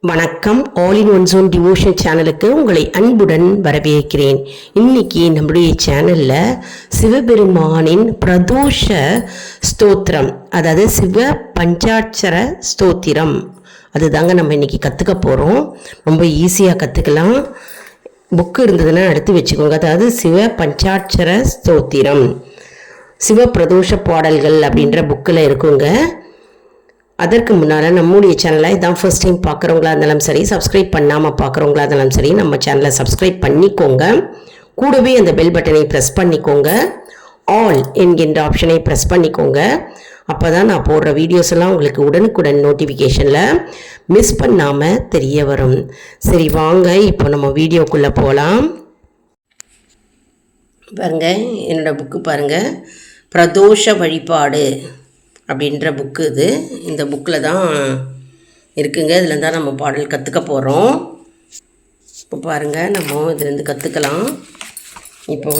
வணக்கம். All in one zone devotion சேனலுக்கு உங்களை அன்புடன் வரவேற்கிறேன். இன்னைக்கு நம்முடைய சேனல்ல சிவபெருமானின் பிரதோஷ ஸ்தோத்திரம், அதாவது சிவ பஞ்சாட்சர ஸ்தோத்திரம், அதுதாங்க நம்ம இன்னைக்கு கற்றுக்க போகிறோம். ரொம்ப ஈஸியாக கற்றுக்கலாம். புக்கு இருந்ததுன்னா எடுத்து வச்சுக்கோங்க. அதாவது சிவ பஞ்சாட்சர ஸ்தோத்திரம், சிவ பிரதோஷ பாடல்கள் அப்படின்ற புக்கில் இருக்குங்க. அதற்கு முன்னால் நம்முடைய சேனலை இதான் ஃபர்ஸ்ட் டைம் பார்க்குறவங்களா இருந்தாலும் சரி, சப்ஸ்கிரைப் பண்ணாமல் பார்க்குறவங்களா இருந்தாலும் சரி, நம்ம சேனலை சப்ஸ்கிரைப் பண்ணிக்கோங்க. கூடவே அந்த பெல் பட்டனை ப்ரெஸ் பண்ணிக்கோங்க. ஆல் என்கின்ற ஆப்ஷனை ப்ரெஸ் பண்ணிக்கோங்க. அப்போ தான் நான் போடுற வீடியோஸ் எல்லாம் உங்களுக்கு உடனுக்குடன் நோட்டிஃபிகேஷனில் மிஸ் பண்ணாமல் தெரிய வரும். சரி வாங்க, இப்போ நம்ம வீடியோக்குள்ளே போகலாம். பாருங்கள், என்னோடய புக்கு பாருங்கள், பிரதோஷ வழிபாடு அப்படின்ற புக்கு இது. இந்த புக்கில் தான் இருக்குங்க. இதில் தான் நம்ம பாடல் கற்றுக்க போகிறோம். இப்போ பாருங்கள், நம்ம இதுலேருந்து கற்றுக்கலாம். இப்போ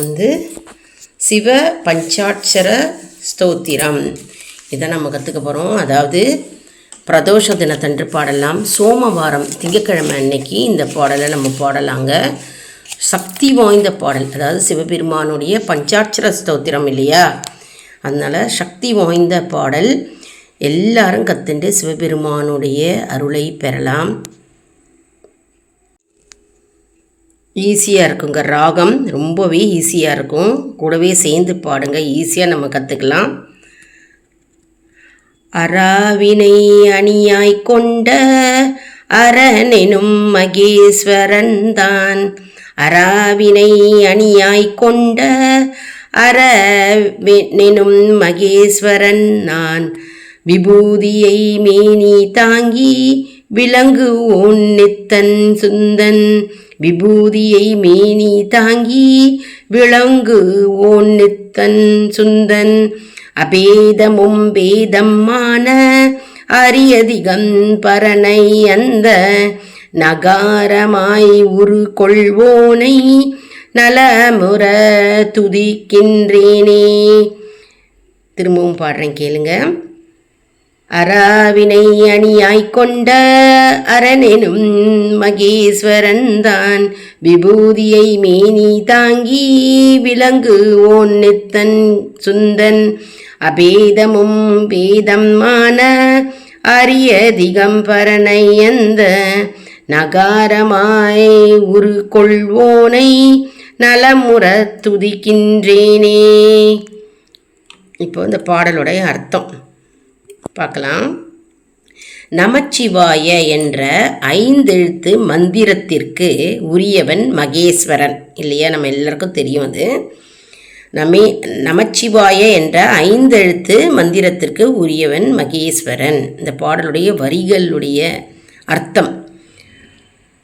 சிவ பஞ்சாட்சர ஸ்தோத்திரம் இதை நம்ம கற்றுக்க போகிறோம். அதாவது பிரதோஷ தினத்தன்று பாடலாம். சோமவாரம் திங்கக்கிழமை அன்னைக்கு இந்த பாடலை நம்ம பாடலாங்க. சக்தி வாய்ந்த பாடல், அதாவது சிவபெருமானுடைய பஞ்சாட்சர ஸ்தோத்திரம் இல்லையா, அதனால் சக்தி வாய்ந்த பாடல். எல்லாரும் கற்றுண்டு சிவபெருமானுடைய அருளை பெறலாம். ஈஸியாக இருக்குங்க. ராகம் ரொம்பவே ஈஸியாக இருக்கும். கூடவே சேர்ந்து பாடுங்க, ஈஸியாக நம்ம கற்றுக்கலாம். அராவினை அணியாய் கொண்ட அரனெனும் மகேஸ்வரன் தான், அராவினை அணியாய் கொண்ட அரவெனும் மகேஸ்வரன் நான், விபூதியை மேனி தாங்கி விளங்குவோன் நித்தன் சுந்தன், விபூதியை மேனி தாங்கி விளங்குவோன் நித்தன் சுந்தன், அபேதமும் பேதமான அரியதிகம் பரனை அந்த நகாரமாய் உரு கொள்வோனை நலமுற துதிக்கின்றேனே. திரும்பவும் பாடுறேன், கேளுங்க. அராவினை அணியாய் கொண்ட அரனெனும் மகேஸ்வரன் தான், விபூதியை மேனி தாங்கி விளங்குவோன் நித்தன் சுந்தன், அபேதமும் பேதமான அரிய திகம்பரனை அந்த நகாரமாய் உரு கொள்வோனை நலமுற துதிக்கின்றேனே. இப்போ இந்த பாடலுடைய அர்த்தம் பார்க்கலாம். நமச்சிவாய என்ற 5 எழுத்து மந்திரத்திற்கு உரியவன் மகேஸ்வரன் இல்லையா, நம்ம எல்லாருக்கும் தெரியும். அது நமச்சிவாய என்ற 5 எழுத்து மந்திரத்திற்கு உரியவன் மகேஸ்வரன். இந்த பாடலுடைய வரிகளுடைய அர்த்தம்: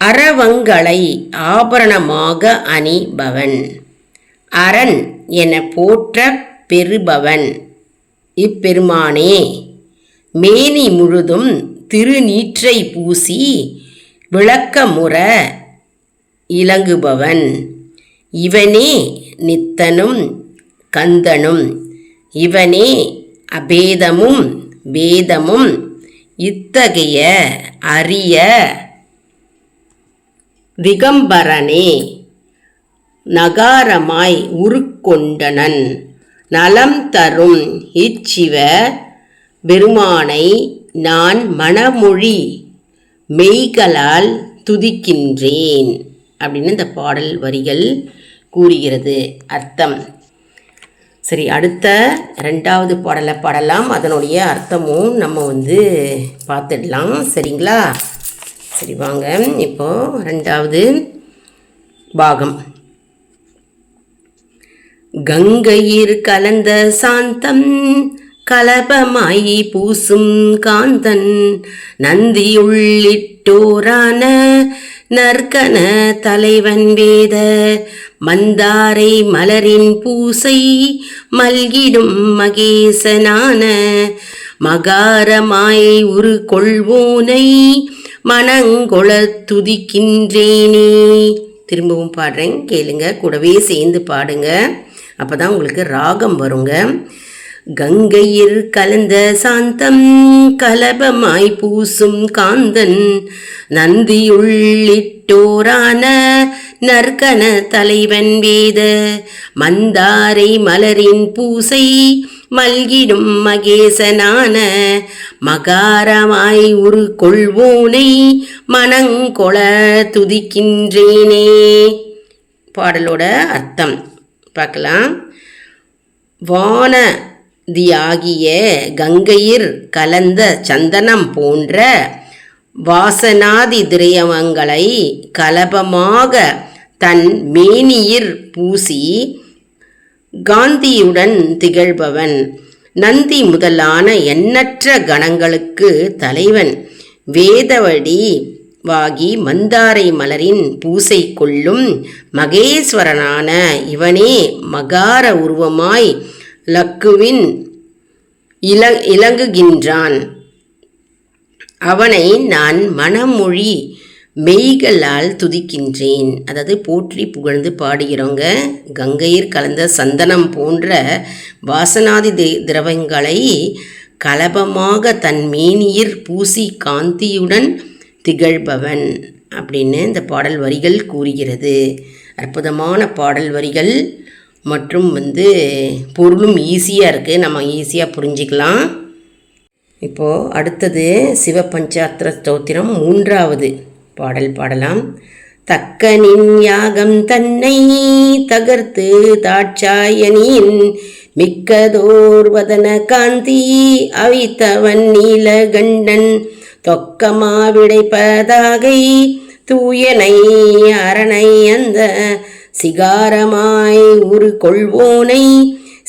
அரவங்களை ஆபரணமாக அணிபவன், அரண் என போற்ற பெறுபவன் இப்பெருமானே, மேனி முழுதும் திருநீற்றை பூசி விளக்கமுற இலங்குபவன், இவனே நித்தனும் கந்தனும், இவனே அபேதமும் வேதமும் இத்தகைய அரிய திகம்பரனே, நகாரமாய் உருக்கொண்டனன், நலம் தரும் இச்சிவ பெருமானை நான் மனமொழி மெய்களால் துதிக்கின்றேன் அப்படின்னு இந்த பாடல் வரிகள் கூறுகிறது. அர்த்தம். சரி, அடுத்த 2வது பாடலை பாடலாம். அதனுடைய அர்த்தமும் நம்ம பார்த்துடலாம். சரிங்களா? சரி வாங்க, இப்போ 2வது பாகம். கங்கையிர் கலந்த சாந்தம் கலபமாயி பூசும் காந்தன், நந்தியுள்ளிட்டோரான நற்கன தலைவன் வேத மந்தாரை மலரின் பூசை மல்கிடும் மகேசனான மகாரமாய் உரு கொள்வோனை மனங்கொள துதிக்கின்றேனே. திரும்பவும் பாடுறேன், கேளுங்க. கூடவே சேர்ந்து பாடுங்க, அப்போ தான் உங்களுக்கு ராகம் வருங்க. கங்கையில் கலந்த சாந்தம் கலபமாய் பூசும் காந்தன் நந்தியுள்ளிட்டோரான நற்கன தலைவன் வேத மந்தாரை மலரின் பூசை மல்கிடும் மகேசனான மகாரமாய் உரு கொள்வோனை மனங்கொள துதிக்கின்றேனே. பாடலோட அர்த்தம் பார்க்கலாம். வானதியாகிய கங்கையிற் கலந்த சந்தனம் போன்ற வாசனாதி திரவியங்களை கலபமாக தன் மேனியிற் பூசி காந்தியுடன் திகழ்பவன், நந்தி முதலான எண்ணற்ற கணங்களுக்கு தலைவன், வேதவடி வாகி மந்தாரை மலரின் பூசை கொள்ளும் மகேஸ்வரனான இவனே மகார உருவமாய் லக்குவின் இலங்குகின்றான். அவனை நான் மனமொழி மெய்களால் துதிக்கின்றேன். அதாவது போற்றி புகழ்ந்து பாடுகிறவங்க. கங்கையில் கலந்த சந்தனம் போன்ற வாசனாதி திரவங்களை கலபமாக தன் மேனியிற் பூசி காந்தியுடன் திகழ்பவன் அப்படின்னு இந்த பாடல் வரிகள் கூறுகிறது. அற்புதமான பாடல் வரிகள் மற்றும் பொருளும் ஈஸியாக இருக்குது, நம்ம ஈஸியாக புரிஞ்சிக்கலாம். இப்போது அடுத்தது சிவபஞ்சாத்திர ஸ்தோத்திரம் 3வது பாடல் பாடலாம். தக்கனின் யாகம் தன்னை தகர்த்து தாட்சாயனின் மிக்கதோர்வதன காந்தி அவித்தவன் நீலகண்டன் தொக்கமாவிடைப்பதாகை தூயனை அரணை அந்த சிகாரமாய் உரு கொள்வோனை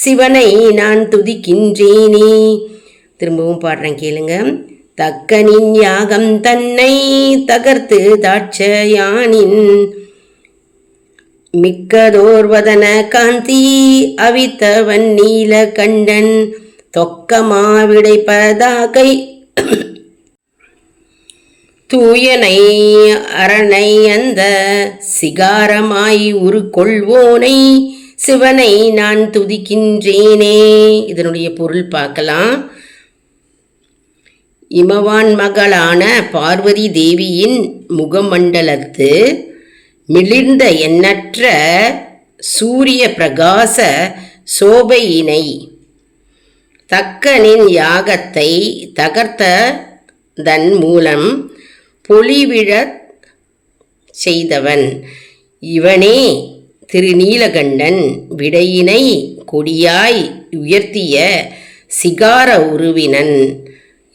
சிவனை நான் துதிக்கின்றேனே. திரும்பவும் பாடுறேன் கேளுங்க. தக்கனின் யாகம் தன்னை தகர்த்து தாட்சயானின் மிக்கதோர்வதன காந்தி அவித்தவன் நீலகண்டன் தொக்கமாவிடைப்பதாகை தூயனை அரணை அந்த சிகாரமாய் உரு கொள்வோனை சிவனை நான் துதிக்கின்றேனே. இதனுடைய பொருள் பார்க்கலாம். இமவான் மகளான பார்வதி தேவியின் முகமண்டலத்து மிளிர்ந்த எண்ணற்ற சூரிய பிரகாச சோபையினை தக்கனின் யாகத்தை தகர்த்ததன் மூலம் பொலிவிழச் செய்தவன் இவனே திருநீலகண்டன். விடையினை கொடியாய் உயர்த்திய சிகார உருவினன்.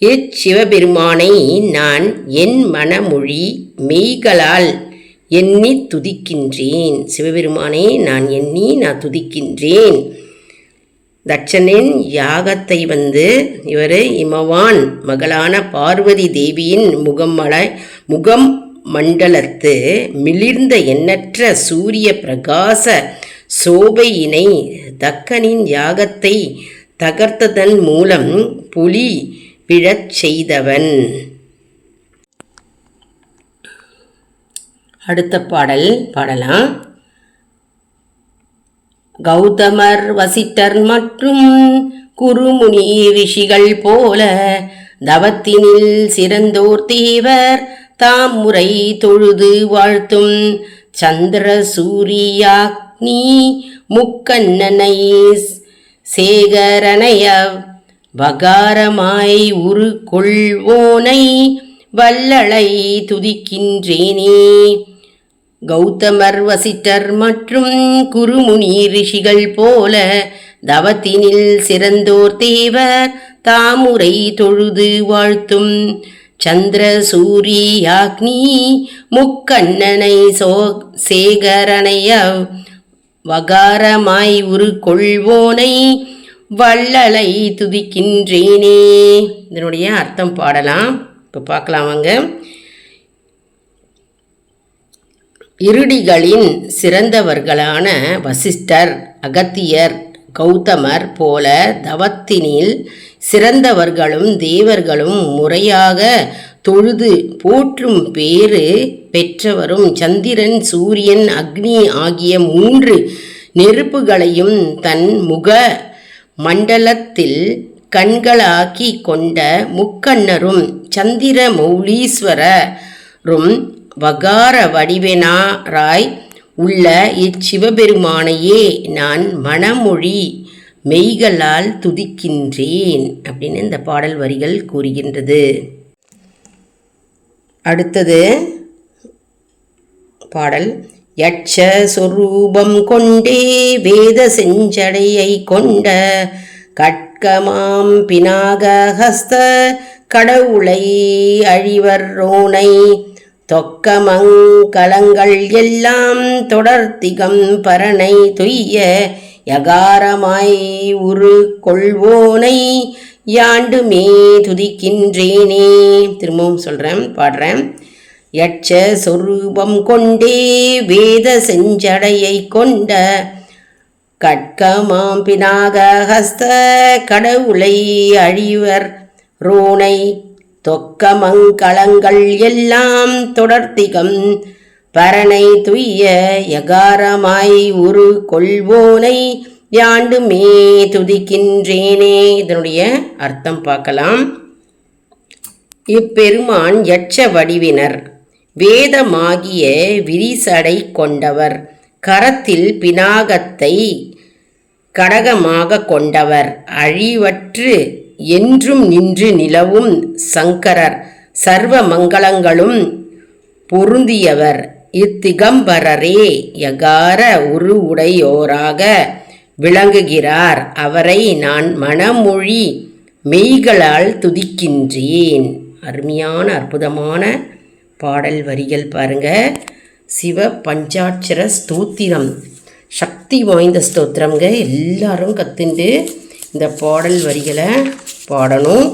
இச்சிவபெருமானை நான் என் மனமொழி மெய்களால் எண்ணி துதிக்கின்றேன். சிவபெருமானை நான் துதிக்கின்றேன். தட்சனின் யாகத்தை இவர் இமவான் மகளான பார்வதி தேவியின் முகம் மண்டலத்து மிளிர்ந்த எண்ணற்ற சூரிய பிரகாச சோபையினை தக்கனின் யாகத்தை தகர்த்ததன் மூலம் புலி விழச் செய்தவன். அடுத்த பாடல் பாடலாம். கௌதமர் வசிட்டர் மற்றும் குருமுனி ரிஷிகள் போல தவத்தினில் சிறந்தோர் தேவர் தாம் முறை தொழுது வாழ்த்தும் சந்திர சூரியாக்னி முக்கண்ணனை சேகரணைய வகாரமாய் உரு கொள்வோனை வல்லளை துதிக்கின்றேனே. கௌதமர் வசிட்டர் மற்றும் குருமுனி ரிஷிகள் போல தவத்தினில் சிறந்தோர் தேவர் தாமுரை தொழுது வாழ்த்தும் சந்திர சூரியாக்னி முக்கண்ணனை சேகரணைய வகாரமாய் உரு கொள்வோனை வள்ளலை துதிக்கின்றேனே. இதனுடைய அர்த்தம் பாடலாம். இப்போ பார்க்கலாம் வாங்க. இருடிகளின் சிறந்தவர்களான வசிஷ்டர், அகத்தியர், கௌதமர் போல தவத்தினில் சிறந்தவர்களும் தேவர்களும் முறையாக தொழுது போற்றும் பேறு பெற்றவரும் சந்திரன், சூரியன், அக்னி ஆகிய 3 நெருப்புகளையும் தன் முக மண்டலத்தில் கண்களாக்கி கொண்ட முக்கண்ணரும் சந்திர மௌலீஸ்வரரும் வகார வடிவனாராய் உள்ள இச்சிவபெருமானையே நான் மனமொழி மெய்களால் துதிக்கின்றேன் அப்படின்னு இந்த பாடல் வரிகள் கூறுகின்றது. அடுத்தது பாடல். யட்ச சொரூபம் கொண்டே வேத செஞ்சடையை கொண்ட கட்கமாம் பினாகஹஸ்த கடவுளை அழிவரோனை தொக்கமங்கலங்கள் எல்லாம் தொடர்த்திகம் பரனை துய்ய யகாரமாய் உரு கொள்வோனை யாண்டுமே துதிக்கின்றேனே. திரும்பவும் சொல்கிறேன், பாடுறேன். யட்ச சொரூபம் கொண்டே வேத செஞ்சடையை கொண்ட கட்கமாம் பினாகஹஸ்த கடவுளை அழிவர் ரோனை தொக்கமங்களங்கள் எல்லாம் தொடர்த்திகம் பரனை துய்ய யகாரமாய் உரு கொள்வோனை யாண்டுமே துதிக்கின்றேனே. இதனுடைய அர்த்தம் பார்க்கலாம். இப்பெருமான் யட்ச வடிவினர், வேதமாகிய விரிசடை கொண்டவர், கரத்தில் பினாகத்தை கடகமாக கொண்டவர், அழிவற்று என்றும் நின்று நிலவும் சங்கரர், சர்வ மங்களங்களும் பொருந்தியவர், இத்திகம்பரரே யகார உருவுடையோராக விளங்குகிறார். அவரை நான் மனமொழி மெய்களால் துதிக்கின்றேன். அருமையான அற்புதமான பாடல் வரிகள் பாருங்க. சிவ பஞ்சாட்சர ஸ்தோத்திரம், சக்தி வாய்ந்த ஸ்தோத்திரங்க. எல்லாரும் கற்றுண்டு இந்த பாடல் வரிகளை பாடணும்.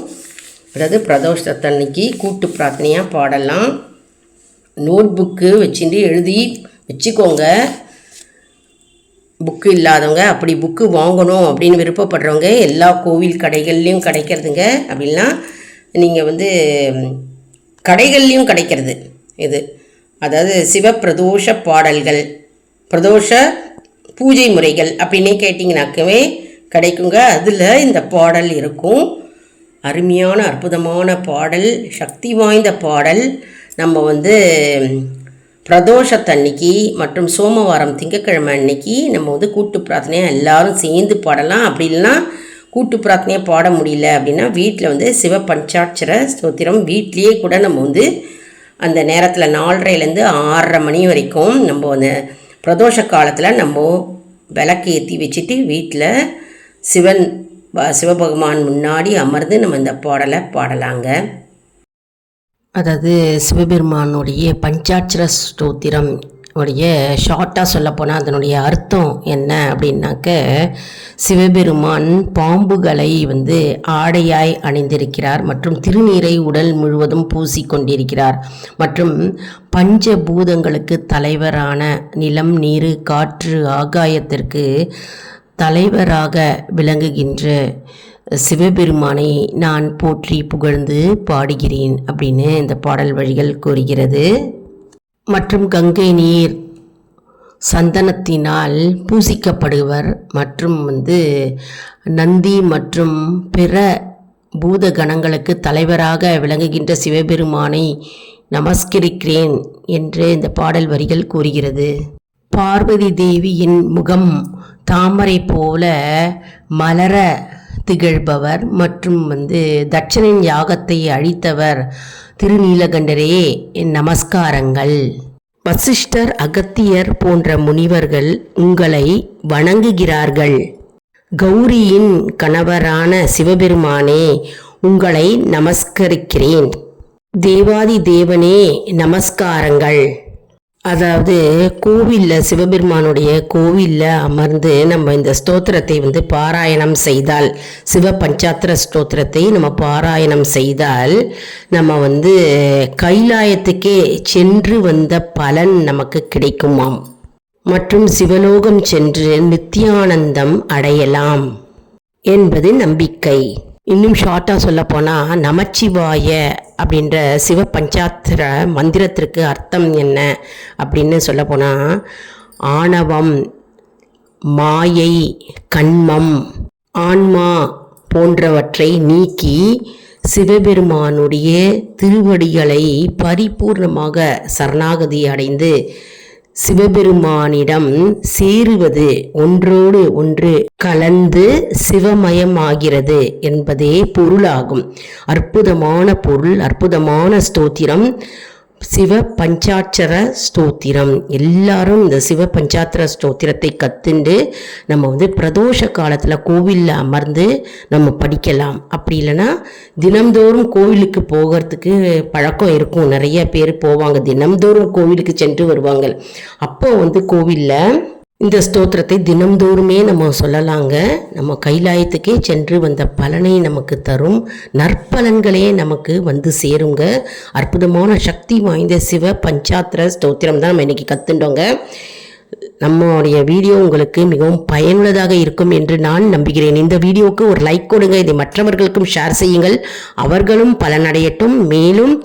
அதாவது பிரதோஷத்தன்னைக்கு கூட்டு பிரார்த்தனையாக பாடலாம். நோட் புக்கு வச்சுட்டு எழுதி வச்சுக்கோங்க. புக்கு இல்லாதவங்க, அப்படி புக்கு வாங்கணும் அப்படின்னு விருப்பப்படுறவங்க எல்லா கோவில் கடைகள்லேயும் கிடைக்கிறதுங்க. அப்படின்னா நீங்கள் கடைகள்லேயும் கிடைக்கிறது இது. அதாவது சிவப்பிரதோஷ பாடல்கள், பிரதோஷ பூஜை முறைகள் அப்படின்னே கேட்டிங்கனாக்கவே கிடைக்குங்க. அதில் இந்த பாடல் இருக்கும். அருமையான அற்புதமான பாடல், சக்தி வாய்ந்த பாடல். நம்ம பிரதோஷத்தன்னைக்கு மற்றும் சோமவாரம் திங்கக்கிழமை அன்னைக்கு நம்ம கூட்டு பிரார்த்தனையாக எல்லாரும் சேர்ந்து பாடலாம். அப்படி இல்லைன்னா கூட்டு பிரார்த்தனையாக பாட முடியல அப்படின்னா வீட்டில் சிவ பஞ்சாட்சர ஸ்தோத்திரம் வீட்லேயே கூட நம்ம அந்த நேரத்தில் 4:30லேருந்து 6:30 மணி வரைக்கும் நம்ம அந்த பிரதோஷ காலத்தில் நம்ம விளக்கு ஏற்றி வச்சுட்டு வீட்டில் சிவபகவான் முன்னாடி அமர்ந்து நம்ம இந்த பாடலை பாடலாங்க. அதாவது சிவபெருமானுடைய பஞ்சாட்சர ஸ்தோத்திரம் உடைய ஷார்ட்டாக சொல்லப்போனால் அதனுடைய அர்த்தம் என்ன அப்படின்னாக்க, சிவபெருமான் பாம்புகளை ஆடையாய் அணிந்திருக்கிறார் மற்றும் திருநீரை உடல் முழுவதும் பூசிக்கொண்டிருக்கிறார் மற்றும் பஞ்சபூதங்களுக்கு தலைவரான நிலம், நீர், காற்று, ஆகாயத்திற்கு தலைவராக விளங்குகின்ற சிவபெருமானை நான் போற்றி புகழ்ந்து பாடுகிறேன் அப்படின்னு இந்த பாடல் வரிகள் கூறுகிறது. மற்றும் கங்கை நீர் சந்தனத்தினால் பூசிக்கப்படுவர் மற்றும் நந்தி மற்றும் பிற பூத கணங்களுக்கு தலைவராக விளங்குகின்ற சிவபெருமானை நமஸ்கரிக்கிறேன் என்று இந்த பாடல் வரிகள் கூறுகிறது. பார்வதி தேவியின் முகம் தாமரை போல மலர திகழ்பவர் மற்றும் தட்சனின் யாகத்தை அழித்தவர் திருநீலகண்டரே நமஸ்காரங்கள். வசிஷ்டர், அகத்தியர் போன்ற முனிவர்கள் உங்களை வணங்குகிறார்கள். கௌரியின் கணவரான சிவபெருமானே உங்களை நமஸ்கரிக்கிறேன். தேவாதி தேவனே நமஸ்காரங்கள். அதாவது கோவிலில், சிவபெருமானுடைய கோவிலில் அமர்ந்து நம்ம இந்த ஸ்தோத்திரத்தை பாராயணம் செய்தால், சிவ பஞ்சாத்திர ஸ்தோத்திரத்தை நம்ம பாராயணம் செய்தால் நம்ம கைலாயத்துக்கே சென்று வந்த பலன் நமக்கு கிடைக்குமாம் மற்றும் சிவலோகம் சென்று நித்தியானந்தம் அடையலாம் என்பது நம்பிக்கை. இன்னும் ஷார்ட்டாக சொல்லப்போனால், நமச்சிவாய அப்படின்ற சிவ பஞ்சாத்திர மந்திரத்திற்கு அர்த்தம் என்ன அப்படின்னு சொல்லப்போனால், ஆணவம், மாயை, கண்மம், ஆன்மா போன்றவற்றை நீக்கி சிவபெருமானுடைய திருவடிகளை பரிபூர்ணமாக சரணாகதி அடைந்து சிவபெருமானிடம் சேருவது, ஒன்றோடு ஒன்று கலந்து சிவமயமாகிறது என்பதே பொருளாகும். அற்புதமான பொருள், அற்புதமான ஸ்தோத்திரம் சிவ பஞ்சாட்சர ஸ்தோத்திரம். எல்லாரும் இந்த சிவ பஞ்சாட்சர ஸ்தோத்திரத்தை கற்றுண்டு நம்ம பிரதோஷ காலத்தில் கோவிலில் அமர்ந்து நம்ம படிக்கலாம். அப்படி இல்லைன்னா தினம்தோறும் கோவிலுக்கு போகிறதுக்கு பழக்கம் இருக்கும். நிறைய பேர் போவாங்க, தினம்தோறும் கோவிலுக்கு சென்று வருவாங்க. அப்போ கோவிலில் இந்த ஸ்தோத்திரத்தை தினம்தோறுமே நம்ம சொல்லலாங்க. நம்ம கைலாயத்துக்கே சென்று வந்த பலனை நமக்கு தரும், நற்பலன்களே நமக்கு சேருங்க. அற்புதமான சக்தி வாய்ந்த சிவ பஞ்சாட்சர ஸ்தோத்திரம் தான் நம்ம இன்னைக்கு கற்றுட்டோங்க. நம்மளுடைய வீடியோ உங்களுக்கு மிகவும் பயனுள்ளதாக இருக்கும் என்று நான் நம்புகிறேன். இந்த வீடியோவுக்கு ஒரு லைக் கொடுங்க, இதை மற்றவர்களுக்கும் ஷேர் செய்யுங்கள், அவர்களும் பலனடையட்டும். மேலும்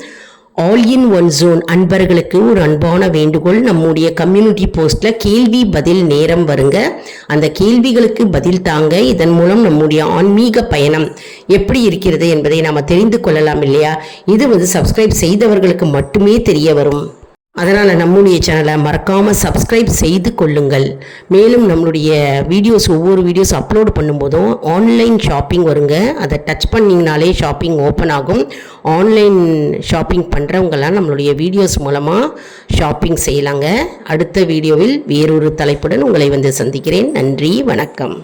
ஆல் இன் ஒன் ஜோன் அன்பர்களுக்கு ஒரு அன்பான வேண்டுகோள், நம்முடைய கம்யூனிட்டி போஸ்ட்டில் கேள்வி பதில் நேரம் வருங்க. அந்த கேள்விகளுக்கு பதில் தாங்க. இதன் மூலம் நம்முடைய ஆன்மீக பயணம் எப்படி இருக்கிறது என்பதை நாம் தெரிந்து கொள்ளலாம் இல்லையா? இது சப்ஸ்கிரைப் செய்தவர்களுக்கு மட்டுமே தெரிய வரும். அதனால் நம்முடைய சேனலை மறக்காமல் சப்ஸ்கிரைப் செய்து கொள்ளுங்கள். மேலும் நம்மளுடைய ஒவ்வொரு வீடியோஸ் அப்லோடு பண்ணும்போதும் ஆன்லைன் ஷாப்பிங் வருங்க. அதை டச் பண்ணிங்கனாலே ஷாப்பிங் ஓப்பன் ஆகும். ஆன்லைன் ஷாப்பிங் பண்ணுறவங்களாம் நம்மளுடைய வீடியோஸ் மூலமாக ஷாப்பிங் செய்யலாங்க. அடுத்த வீடியோவில் வேறொரு தலைப்புடன் உங்களை சந்திக்கிறேன். நன்றி, வணக்கம்.